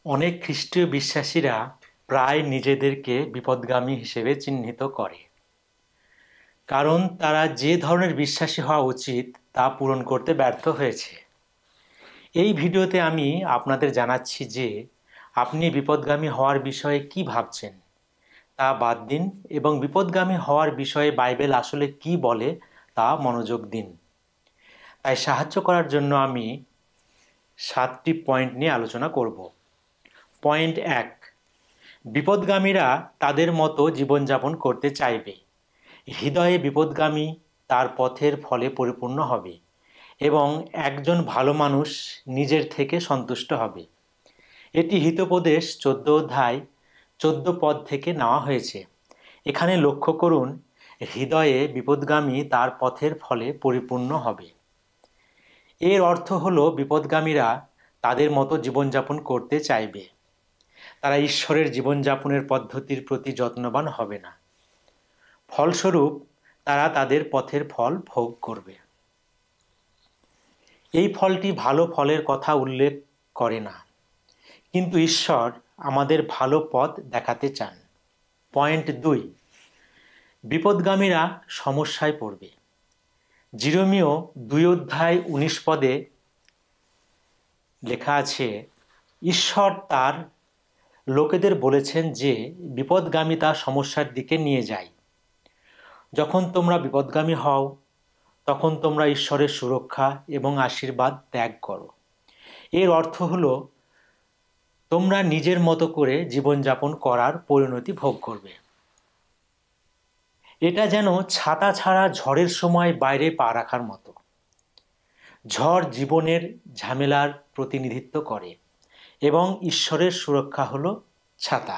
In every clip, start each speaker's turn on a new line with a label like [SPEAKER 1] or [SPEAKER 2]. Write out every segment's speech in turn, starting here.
[SPEAKER 1] অনেক খ্রিস্টীয় বিশ্বাসীরা প্রায় নিজেদেরকে বিপথগামী হিসেবে চিহ্নিত করে, কারণ তারা যে ধরনের বিশ্বাসী হওয়া উচিত তা পূরণ করতে ব্যর্থ হয়েছে। এই ভিডিওতে আমি আপনাদের জানাচ্ছি যে আপনি বিপথগামী হওয়ার বিষয়ে কি ভাবছেন তা বাদ দিন এবং বিপথগামী হওয়ার বিষয়ে বাইবেল আসলে কি বলে তা মনোযোগ দিন। তাই সাহায্য করার জন্য আমি 7টি পয়েন্ট নিয়ে আলোচনা করব। পয়েন্ট 1, বিপথগামীরা তাদের মতো জীবনযাপন করতে চাইবে। হৃদয়ে বিপথগামী তার পথের ফলে পরিপূর্ণ হবে এবং একজন ভালো মানুষ নিজের থেকে সন্তুষ্ট হবে। এটি হিতোপদেশ 14 অধ্যায় 14 পদ থেকে নেওয়া হয়েছে। এখানে লক্ষ্য করুন, হৃদয়ে বিপথগামী তার পথের ফলে পরিপূর্ণ হবে। এর অর্থ হলো বিপথগামীরা তাদের মতো জীবনযাপন করতে চাইবে। তারা ঈশ্বরের জীবনযাপনের পদ্ধতির প্রতি যত্নবান হবে না। ফলস্বরূপ তারা তাদের পথের ফল ভোগ করবে। এই ফলটি ভালো ফলের কথা উল্লেখ করে না, কিন্তু ঈশ্বর আমাদের ভালো পথ দেখাতে চান। পয়েন্ট 2, বিপথগামীরা সমস্যায় পড়বে। জিরমীয় 2 অধ্যায় 19 পদে লেখা আছে, ঈশ্বর তার লোকেদের বলেছেন যে বিপথগামী তা সমস্যার দিকে নিয়ে যায়। যখন তোমরা বিপথগামী হও তখন তোমরা ঈশ্বরের সুরক্ষা এবং আশীর্বাদ ত্যাগ করো। এর অর্থ হলো তোমরা নিজের মতো করে জীবনযাপন করার পরিণতি ভোগ করবে। এটা যেন ছাতা ছাড়া ঝড়ের সময় বাইরে পা রাখার মতো। ঝড় জীবনের ঝামেলার প্রতিনিধিত্ব করে এবং ঈশ্বরের সুরক্ষা হলো ছাতা।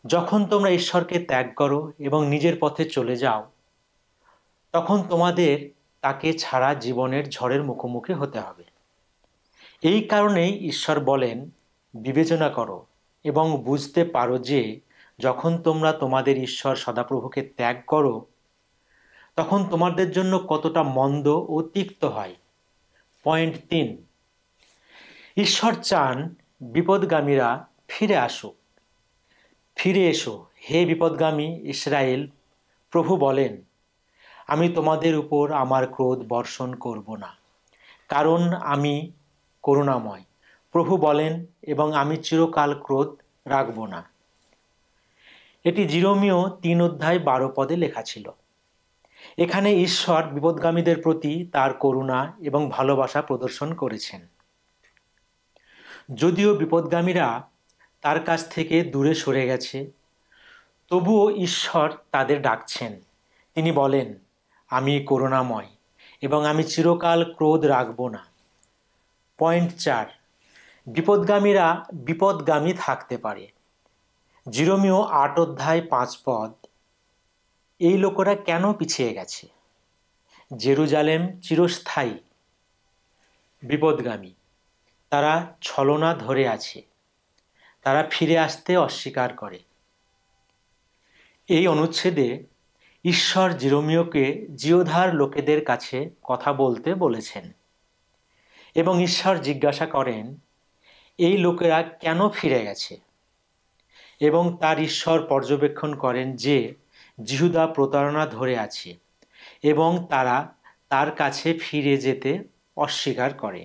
[SPEAKER 1] যখন তোমরা ঈশ্বরকে ত্যাগ করো এবং নিজের পথে চলে যাও, তখন তোমাদের তাকে ছাড়া জীবনের ঝড়ের মুখোমুখি হতে হবে। এই কারণেই ঈশ্বর বলেন, বিবেচনা করো এবং বুঝতে পারো যে যখন তোমরা তোমাদের ঈশ্বর সদাপ্রভুকে ত্যাগ করো তখন তোমাদের জন্য কতটা মন্দ ও তিক্ত হয়। পয়েন্ট 3, ঈশ্বর চান বিপথগামীরা ফিরে আসুক। ফিরে এসো হে বিপথগামী ইসরায়েল, প্রভু বলেন, আমি তোমাদের উপর আমার ক্রোধ বর্ষণ করব না, কারণ আমি করুণাময়। প্রভু বলেন, এবং আমি চিরকাল ক্রোধ রাখব না। এটি জিরমীয় 3 অধ্যায় 12 পদে লেখা ছিল। এখানে ঈশ্বর বিপথগামীদের প্রতি তার করুণা এবং ভালোবাসা প্রদর্শন করেছেন। যদিও বিপথগামীরা তার কাছ থেকে দূরে সরে গেছে, তবুও ঈশ্বর তাদের ডাকছেন। তিনি বলেন, আমি করুণাময় এবং আমি চিরকাল ক্রোধ রাখব না। পয়েন্ট 4, বিপথগামীরা বিপথগামী থাকতে পারে। জিরমীয় 8 অধ্যায় 5 পদ, এই লোকেরা কেন পিছিয়ে গেছে? জেরুজালেম চিরস্থায়ী বিপথগামী, তারা ছলনা ধরে আছে, তারা ফিরে আসতে অস্বীকার করে। এই অনুচ্ছেদে ঈশ্বর জিরমীয়কে জিওধার লোকেদের কাছে কথা বলতে বলেছেন এবং ঈশ্বর জিজ্ঞাসা করেন, এই লোকেরা কেন ফিরে গেছে? এবং তার ঈশ্বর পর্যবেক্ষণ করেন যে জিহুদা প্রতারণা ধরে আছে এবং তারা তার কাছে ফিরে যেতে অস্বীকার করে।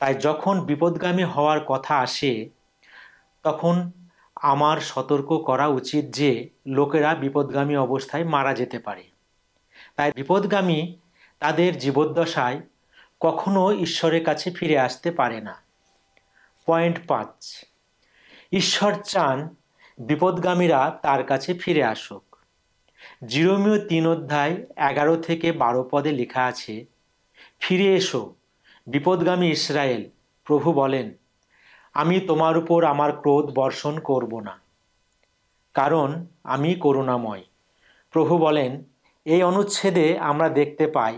[SPEAKER 1] তাই যখন বিপথগামী হওয়ার কথা আসে তখন আমার সতর্ক করা উচিত যে লোকেরা বিপথগামী অবস্থায় মারা যেতে পারে। তাই বিপথগামী তাদের জীবদ্দশায় কখনো ঈশ্বরের কাছে ফিরে আসতে পারে না। পয়েন্ট 5, ঈশ্বর চান বিপথগামীরা তার কাছে ফিরে আসুক। জিরমীয় 3 অধ্যায় 11 থেকে 12 পদে লেখা আছে, ফিরে এসো বিপথগামী ইসরায়েল, প্রভু বলেন, আমি তোমার উপর আমার ক্রোধ বর্ষণ করব না, কারণ আমি করুণাময়। প্রভু বলেন। এই অনুচ্ছেদে আমরা দেখতে পাই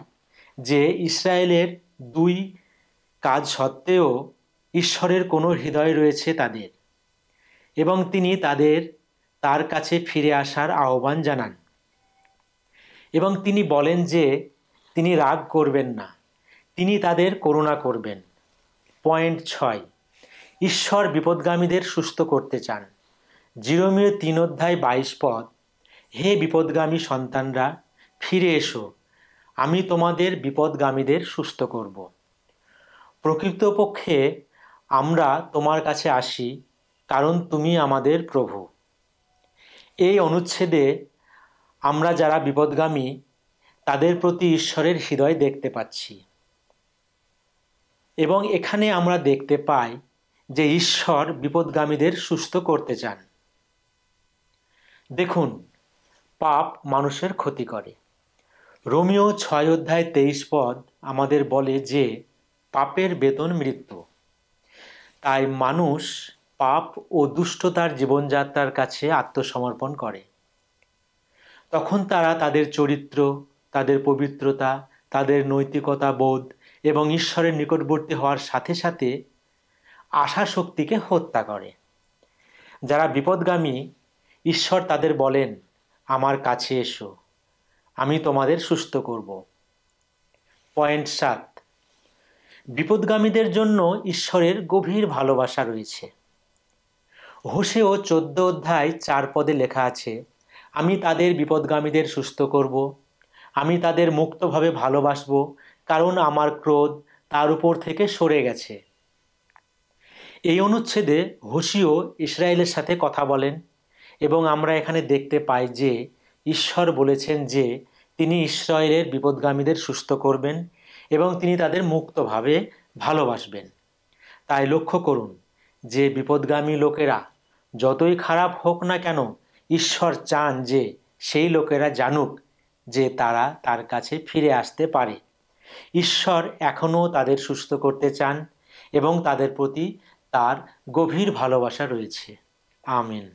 [SPEAKER 1] যে ইসরায়েলের 2 কাজ সত্ত্বেও ঈশ্বরের কোনো হৃদয় রয়েছে তাদের এবং তিনি তাদের তার কাছে ফিরে আসার আহ্বান জানান এবং তিনি বলেন যে তিনি রাগ করবেন না, তিনি তাদের করুণা করবেন। পয়েন্ট 6, ঈশ্বর বিপদগামীদের সুস্থ করতে চান। জিরোমীয় 3:22 হে বিপদগামী সন্তানরা, ফিরে এসো, আমি তোমাদের বিপদগামীদের সুস্থ করব। প্রকৃতপক্ষে আমরা তোমার কাছে আসি, কারণ তুমি আমাদের প্রভু। এই অনুচ্ছেদে আমরা যারা বিপদগামী তাদের প্রতি ঈশ্বরের হৃদয় দেখতে পাচ্ছি, এবং এখানে আমরা দেখতে পাই যে ঈশ্বর বিপদগামীদের সুস্থ করতে চান। দেখুন, পাপ মানুষের ক্ষতি করে। রোমীয় 6:23 আমাদের বলে যে পাপের বেতন মৃত্যু। তাই মানুষ পাপ ও দুষ্টতার জীবনযাত্রার কাছে আত্মসমর্পণ করে। তখন তারা তাদের চরিত্র, তাদের পবিত্রতা, তাদের নৈতিকতা বোধ এবং ঈশ্বরের নিকটবর্তী হওয়ার সাথে সাথে আশা শক্তিকে হত্যা করে। যারা বিপদগামী, ঈশ্বর তাদের বলেন, আমার কাছে এসো, আমি তোমাদের সুস্থ করব। পয়েন্ট 7, বিপদগামীদের জন্য ঈশ্বরের গভীর ভালোবাসা রয়েছে। হোশেয় 14:4 লেখা আছে, আমি তাদের বিপদগামীদের সুস্থ করব, আমি তাদের মুক্তভাবে ভালোবাসব, কারণ আমার ক্রোধ তার উপর থেকে সরে গেছে। এই অনুচ্ছেদে হোশিও ইসরায়েলের সাথে কথা বলেন, এবং আমরা এখানে দেখতে পাই যে ঈশ্বর বলেছেন যে তিনি ইসরায়েলের বিপদগামীদের সুস্থ করবেন এবং তিনি তাদের মুক্তভাবে ভালোবাসবেন। তাই লক্ষ্য করুন যে বিপদগামী লোকেরা যতই খারাপ হোক না কেন, ঈশ্বর চান যে সেই লোকেরা জানুক যে তারা তার কাছে ফিরে আসতে পারে। ঈশ্বর এখনও তাদের সুস্থ করতে চান এবং তাদের প্রতি তার গভীর ভালোবাসা রয়েছে। আমেন।